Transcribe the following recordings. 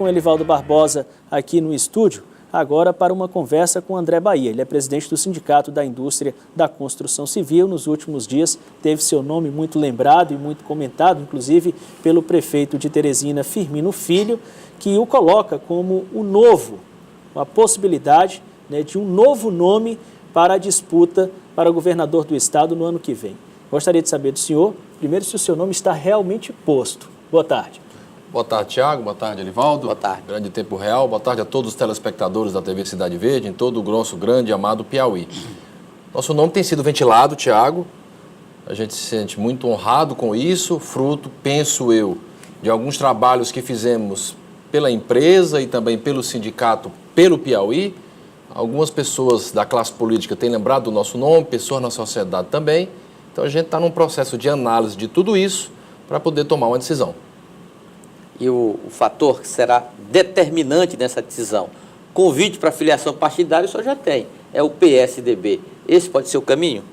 com Elivaldo Barbosa aqui no estúdio, agora para uma conversa com André Bahia. Ele é presidente do Sindicato da Indústria da Construção Civil. Nos últimos dias teve seu nome muito lembrado e muito comentado, inclusive pelo prefeito de Teresina, Firmino Filho, que o coloca como o novo, a possibilidade, né, de um novo nome para a disputa para governador do estado no ano que vem. Gostaria de saber do senhor, primeiro, se o seu nome está realmente posto. Boa tarde. Boa tarde, Tiago. Boa tarde, Elivaldo. Boa tarde. Grande Tempo Real. Boa tarde a todos os telespectadores da TV Cidade Verde, em todo o nosso grande e amado Piauí. Nosso nome tem sido ventilado, Tiago. A gente se sente muito honrado com isso, fruto, penso eu, de alguns trabalhos que fizemos pela empresa e também pelo sindicato, pelo Piauí. Algumas pessoas da classe política têm lembrado do nosso nome, pessoas na sociedade também. Então a gente está num processo de análise de tudo isso para poder tomar uma decisão. E o fator que será determinante nessa decisão, convite para filiação partidária, só já tem, é o PSDB. Esse pode ser o caminho?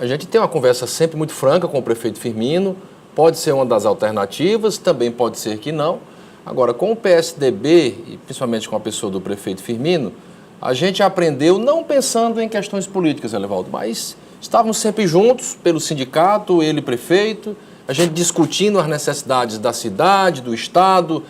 A gente tem uma conversa sempre muito franca com o prefeito Firmino, pode ser uma das alternativas, também pode ser que não. Agora, com o PSDB, e principalmente com a pessoa do prefeito Firmino, a gente aprendeu, não pensando em questões políticas, Elivaldo, mas estávamos sempre juntos, pelo sindicato, ele prefeito, a gente discutindo as necessidades da cidade, do estado,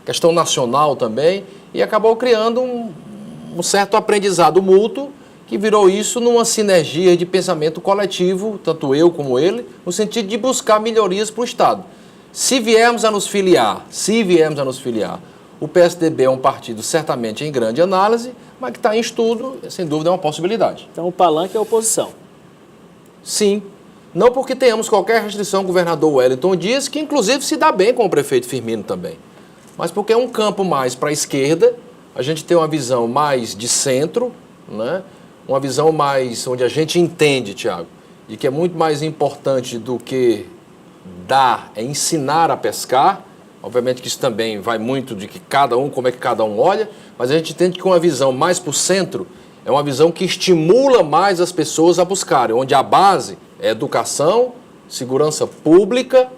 questão nacional também, e acabou criando um certo aprendizado mútuo, que virou isso numa sinergia de pensamento coletivo, tanto eu como ele, no sentido de buscar melhorias para o estado. Se viermos a nos filiar, o PSDB é um partido certamente em grande análise, mas que está em estudo, sem dúvida é uma possibilidade. Então o palanque é a oposição. Sim. Não porque tenhamos qualquer restrição ao governador Wellington Dias, que inclusive se dá bem com o prefeito Firmino também. Mas porque é um campo mais para a esquerda, a gente tem uma visão mais de centro, né? Uma visão mais onde a gente entende, Tiago, de que é muito mais importante do que dar, é ensinar a pescar. Obviamente que isso também vai muito de que cada um, como é que cada um olha, mas a gente entende que uma visão mais para o centro é uma visão que estimula mais as pessoas a buscarem, onde a base é educação, segurança pública,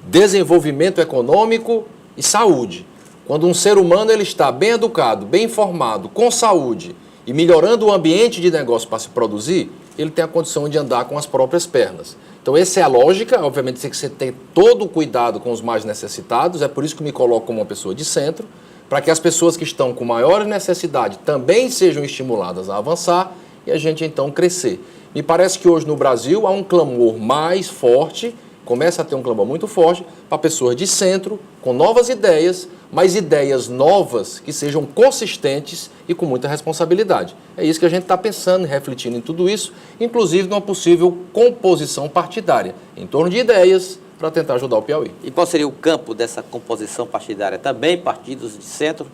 desenvolvimento econômico e saúde. Quando um ser humano ele está bem educado, bem informado, com saúde e melhorando o ambiente de negócio para se produzir, ele tem a condição de andar com as próprias pernas. Então essa é a lógica, obviamente tem que você ter todo o cuidado com os mais necessitados, é por isso que me coloco como uma pessoa de centro, para que as pessoas que estão com maior necessidade também sejam estimuladas a avançar e a gente então crescer. Me parece que hoje no Brasil há um clamor mais forte, começa a ter um clamor muito forte para pessoas de centro, com novas ideias, mas ideias novas que sejam consistentes e com muita responsabilidade. É isso que a gente está pensando e refletindo em tudo isso, inclusive numa possível composição partidária, em torno de ideias para tentar ajudar o Piauí. E qual seria o campo dessa composição partidária? Também partidos de centro?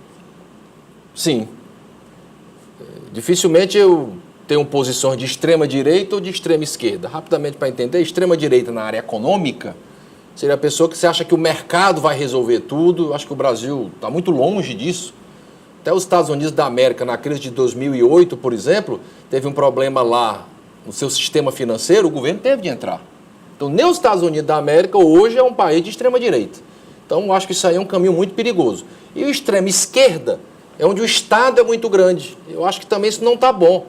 Sim. Dificilmente eu tenho posições de extrema direita ou de extrema esquerda. Rapidamente para entender, extrema direita na área econômica seria a pessoa que você acha que o mercado vai resolver tudo. Eu acho que o Brasil está muito longe disso. Até os Estados Unidos da América, na crise de 2008, por exemplo, teve um problema lá no seu sistema financeiro, o governo teve de entrar. Então, nem os Estados Unidos da América hoje é um país de extrema direita. Então, eu acho que isso aí é um caminho muito perigoso. E o extrema esquerda é onde o Estado é muito grande. Eu acho que também isso não está bom.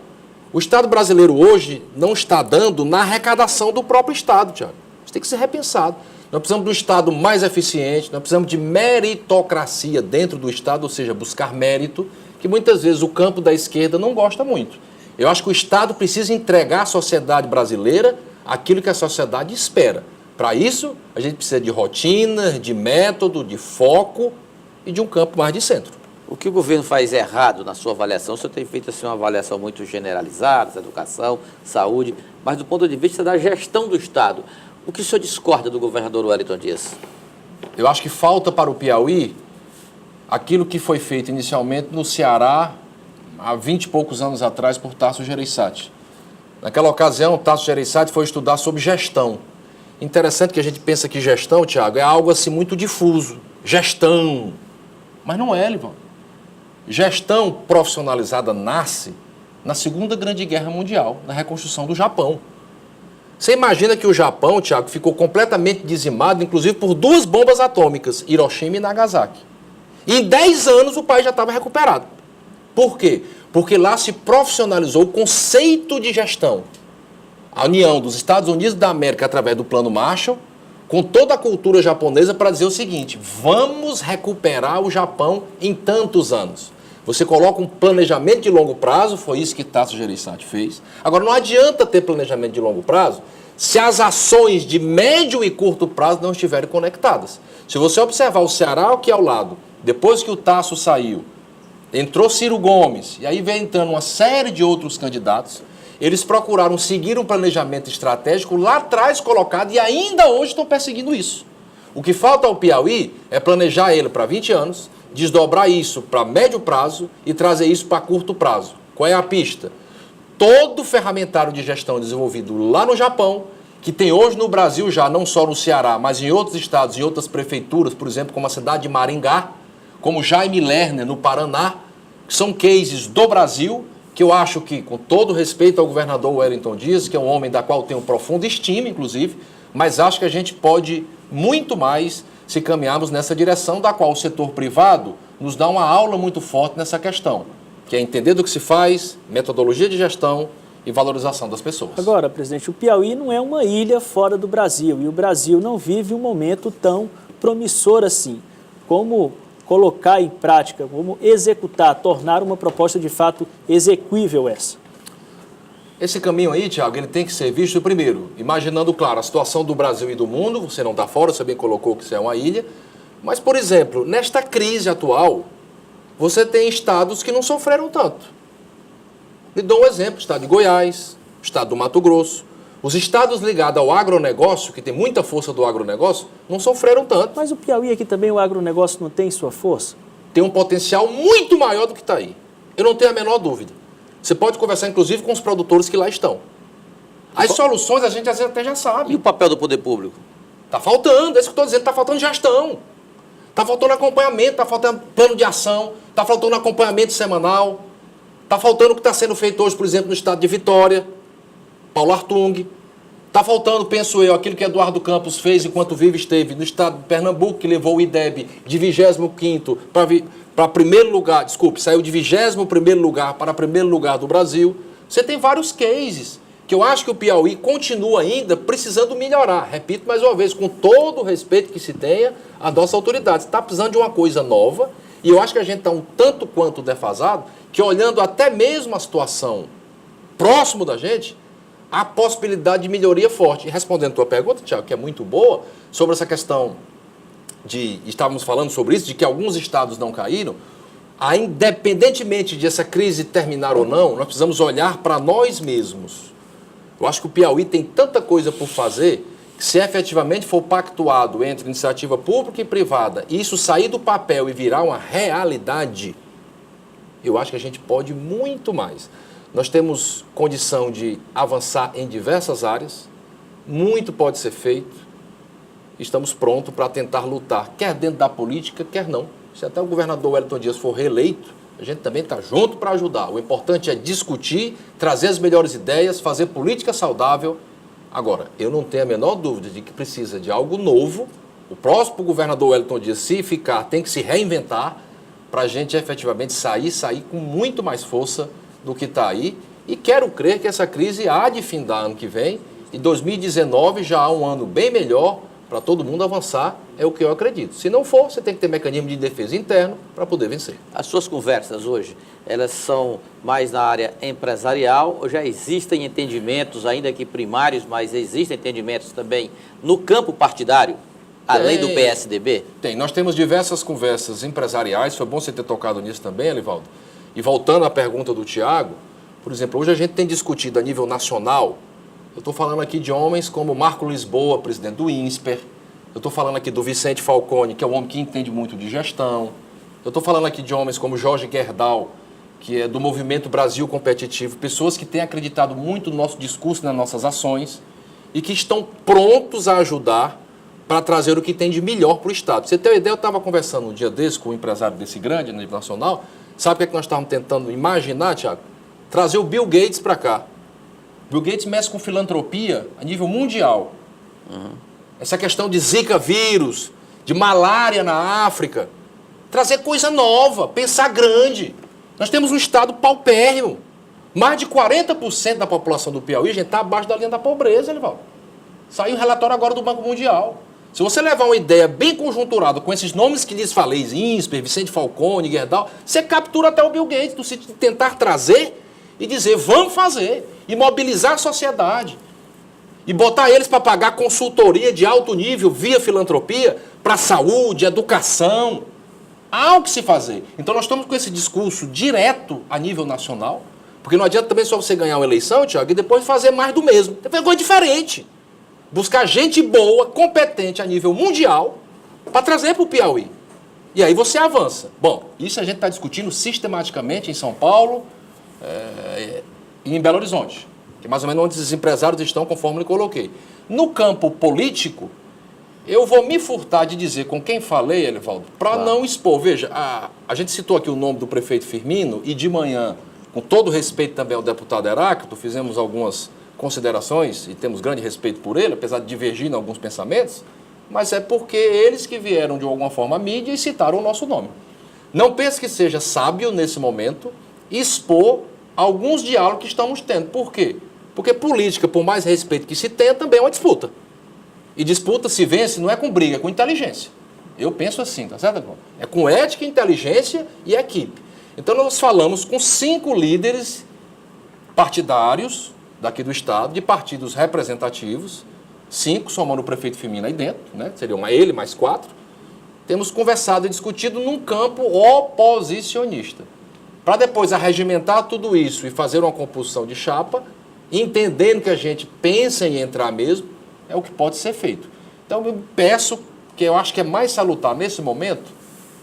O Estado brasileiro hoje não está dando na arrecadação do próprio Estado, Tiago. Isso tem que ser repensado. Nós precisamos de um Estado mais eficiente, nós precisamos de meritocracia dentro do Estado, ou seja, buscar mérito, que muitas vezes o campo da esquerda não gosta muito. Eu acho que o Estado precisa entregar à sociedade brasileira aquilo que a sociedade espera. Para isso, a gente precisa de rotina, de método, de foco e de um campo mais de centro. O que o governo faz errado na sua avaliação? O senhor tem feito assim, uma avaliação muito generalizada, educação, saúde, mas do ponto de vista da gestão do Estado, o que o senhor discorda do governador Wellington Dias? Eu acho que falta para o Piauí aquilo que foi feito inicialmente no Ceará há 20 e poucos anos atrás por Tasso Gereissati. Naquela ocasião, Tasso Gereissati foi estudar sobre gestão. Interessante que a gente pensa que gestão, Tiago, é algo assim muito difuso. Gestão. Mas não é, Livão. Gestão profissionalizada nasce na Segunda Grande Guerra Mundial, na reconstrução do Japão. Você imagina que o Japão, Tiago, ficou completamente dizimado, inclusive por 2 bombas atômicas, Hiroshima e Nagasaki. E em 10 anos o país já estava recuperado. Por quê? Porque lá se profissionalizou o conceito de gestão. A união dos Estados Unidos da América através do Plano Marshall, com toda a cultura japonesa para dizer o seguinte: vamos recuperar o Japão em tantos anos. Você coloca um planejamento de longo prazo, foi isso que Tasso Gereissati fez. Agora, não adianta ter planejamento de longo prazo se as ações de médio e curto prazo não estiverem conectadas. Se você observar o Ceará aqui ao lado, depois que o Tasso saiu, entrou Ciro Gomes, e aí vem entrando uma série de outros candidatos, eles procuraram seguir um planejamento estratégico lá atrás colocado e ainda hoje estão perseguindo isso. O que falta ao Piauí é planejar ele para 20 anos, desdobrar isso para médio prazo e trazer isso para curto prazo. Qual é a pista? Todo o ferramentário de gestão desenvolvido lá no Japão, que tem hoje no Brasil já, não só no Ceará, mas em outros estados, em outras prefeituras, por exemplo, como a cidade de Maringá, como Jaime Lerner, no Paraná, que são cases do Brasil, que eu acho que, com todo respeito ao governador Wellington Dias, que é um homem da qual tenho profunda estima, inclusive, mas acho que a gente pode muito mais se caminharmos nessa direção, da qual o setor privado nos dá uma aula muito forte nessa questão, que é entender do que se faz, metodologia de gestão e valorização das pessoas. Agora, presidente, o Piauí não é uma ilha fora do Brasil, e o Brasil não vive um momento tão promissor assim. Como colocar em prática, como executar, tornar uma proposta de fato execuível essa? Esse caminho aí, Tiago, ele tem que ser visto primeiro, imaginando, claro, a situação do Brasil e do mundo. Você não está fora, você bem colocou que isso é uma ilha, mas, por exemplo, nesta crise atual, você tem estados que não sofreram tanto. Lhe dou um exemplo: o estado de Goiás, o estado do Mato Grosso. Os estados ligados ao agronegócio, que tem muita força do agronegócio, não sofreram tanto. Mas o Piauí aqui também, o agronegócio não tem sua força? Tem um potencial muito maior do que está aí. Eu não tenho a menor dúvida. Você pode conversar, inclusive, com os produtores que lá estão. As soluções a gente às vezes até já sabe. E o papel do poder público? Está faltando, é isso que eu estou dizendo, está faltando gestão. Está faltando acompanhamento, está faltando plano de ação, está faltando acompanhamento semanal, está faltando o que está sendo feito hoje, por exemplo, no estado de Vitória, Paulo Artung. Está faltando, penso eu, aquilo que Eduardo Campos fez enquanto vive esteve no estado de Pernambuco, que levou o IDEB de 25º para primeiro lugar, desculpe, saiu de 21º lugar para primeiro lugar do Brasil. Você tem vários cases que eu acho que o Piauí continua ainda precisando melhorar. Repito mais uma vez, com todo o respeito que se tenha à nossa autoridade. Está precisando de uma coisa nova, e eu acho que a gente está um tanto quanto defasado, que olhando até mesmo a situação próximo da gente, há possibilidade de melhoria forte. E respondendo a tua pergunta, Tiago, que é muito boa, sobre essa questão de, estávamos falando sobre isso, de que alguns estados não caíram, independentemente de essa crise terminar ou não, nós precisamos olhar para nós mesmos. Eu acho que o Piauí tem tanta coisa por fazer, que se efetivamente for pactuado entre iniciativa pública e privada, e isso sair do papel e virar uma realidade, eu acho que a gente pode muito mais. Nós temos condição de avançar em diversas áreas, muito pode ser feito, estamos prontos para tentar lutar, quer dentro da política, quer não. Se até o governador Wellington Dias for reeleito, a gente também está junto para ajudar. O importante é discutir, trazer as melhores ideias, fazer política saudável. Agora, eu não tenho a menor dúvida de que precisa de algo novo. O próximo governador Wellington Dias, se ficar, tem que se reinventar para a gente efetivamente sair com muito mais força do que está aí. E quero crer que essa crise há de findar ano que vem. E 2019 já há um ano bem melhor para todo mundo avançar, é o que eu acredito. Se não for, você tem que ter mecanismo de defesa interno para poder vencer. As suas conversas hoje, elas são mais na área empresarial ou já existem entendimentos, ainda que primários, mas existem entendimentos também no campo partidário, além do PSDB? Tem. Nós temos diversas conversas empresariais, foi bom você ter tocado nisso também, Alivaldo. E voltando à pergunta do Tiago, por exemplo, hoje a gente tem discutido a nível nacional. Eu estou falando aqui de homens como Marco Lisboa, presidente do INSPER. Eu estou falando aqui do Vicente Falcone, que é um homem que entende muito de gestão. Eu estou falando aqui de homens como Jorge Gerdau, que é do Movimento Brasil Competitivo. Pessoas que têm acreditado muito no nosso discurso, nas nossas ações e que estão prontos a ajudar para trazer o que tem de melhor para o Estado. Pra você ter uma ideia, eu estava conversando um dia desse com um empresário desse grande, no nível nacional. Sabe o que é que nós estávamos tentando imaginar, Tiago? Trazer o Bill Gates para cá. Bill Gates mexe com filantropia a nível mundial. Essa questão de Zika vírus, de malária na África. Trazer coisa nova, pensar grande. Nós temos um estado paupérrimo. Mais de 40% da população do Piauí, gente, está abaixo da linha da pobreza, Elivaldo. Saiu um relatório agora do Banco Mundial. Se você levar uma ideia bem conjunturada com esses nomes que lhes falei, Insper, Vicente Falcone, Gerdau, você captura até o Bill Gates, no sentido de tentar trazer e dizer, vamos fazer, e mobilizar a sociedade. E botar eles para pagar consultoria de alto nível via filantropia para saúde, educação. Há o que se fazer. Então nós estamos com esse discurso direto a nível nacional, porque não adianta também só você ganhar uma eleição, Tiago, e depois fazer mais do mesmo. Tem que fazer coisa diferente. Buscar gente boa, competente a nível mundial, para trazer para o Piauí. E aí você avança. Bom, isso a gente está discutindo sistematicamente em São Paulo e em Belo Horizonte, que é mais ou menos onde os empresários estão, conforme eu coloquei. No campo político, eu vou me furtar de dizer com quem falei, Elivaldo, para não expor. Veja, a gente citou aqui o nome do prefeito Firmino e de manhã, com todo respeito também ao deputado Heráclito, fizemos algumas considerações e temos grande respeito por ele, apesar de divergir em alguns pensamentos, mas é porque eles que vieram de alguma forma à mídia e citaram o nosso nome. Não pense que seja sábio, nesse momento, expor alguns diálogos que estamos tendo. Por quê? Porque política, por mais respeito que se tenha, também é uma disputa. E disputa se vence não é com briga, é com inteligência. Eu penso assim, tá certo? É com ética, inteligência e equipe. Então nós falamos com 5 líderes partidários daqui do estado, de partidos representativos, 5, somando o prefeito Firmino aí dentro, né? Seriam ele mais 4. Temos conversado e discutido num campo oposicionista. Para depois arregimentar tudo isso e fazer uma composição de chapa, entendendo que a gente pensa em entrar mesmo, é o que pode ser feito. Então eu peço, que eu acho que é mais salutar nesse momento,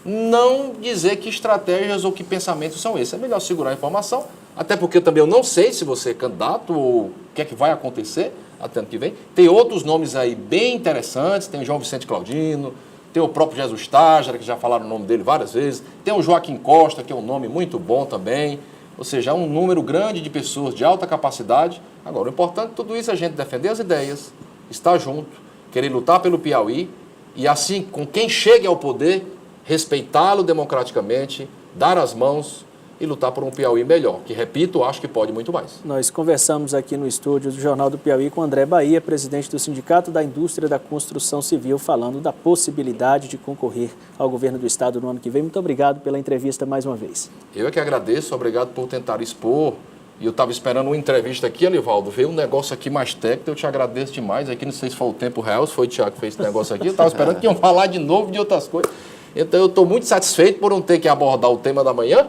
não dizer que estratégias ou que pensamentos são esses. É melhor segurar a informação, até porque também eu não sei se você é candidato ou o que é que vai acontecer até ano que vem. Tem outros nomes aí bem interessantes, tem o João Vicente Claudino, tem o próprio Jesus Tágera, que já falaram o nome dele várias vezes, tem o Joaquim Costa, que é um nome muito bom também, ou seja, é um número grande de pessoas de alta capacidade. Agora, o importante de tudo isso é a gente defender as ideias, estar junto, querer lutar pelo Piauí e assim, com quem chegue ao poder, respeitá-lo democraticamente, dar as mãos e lutar por um Piauí melhor, que, repito, acho que pode muito mais. Nós conversamos aqui no estúdio do Jornal do Piauí com André Bahia, presidente do Sindicato da Indústria da Construção Civil, falando da possibilidade de concorrer ao governo do estado no ano que vem. Muito obrigado pela entrevista mais uma vez. Eu é que agradeço, obrigado por tentar expor. E eu estava esperando uma entrevista aqui, Elivaldo, veio um negócio aqui mais técnico, eu te agradeço demais. Aqui não sei se foi o tempo real, se foi o Tiago que fez esse negócio aqui, eu estava esperando que iam falar de novo de outras coisas. Então eu estou muito satisfeito por não ter que abordar o tema da manhã.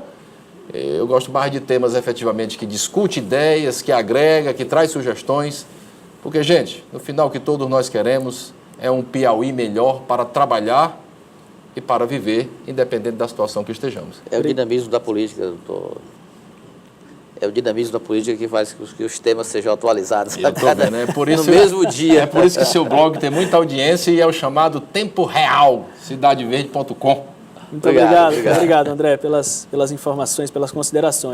Eu gosto mais de temas efetivamente que discute ideias, que agrega, que traz sugestões. Porque, gente, no final o que todos nós queremos é um Piauí melhor para trabalhar e para viver, independente da situação que estejamos. É o dinamismo da política, doutor. É o dinamismo da política que faz com que os temas sejam atualizados Eu tô vendo, né? Por isso, no mesmo dia. É por isso que seu blog tem muita audiência e é o chamado Tempo Real, cidadeverde.com. Muito obrigado, André, pelas informações, pelas considerações.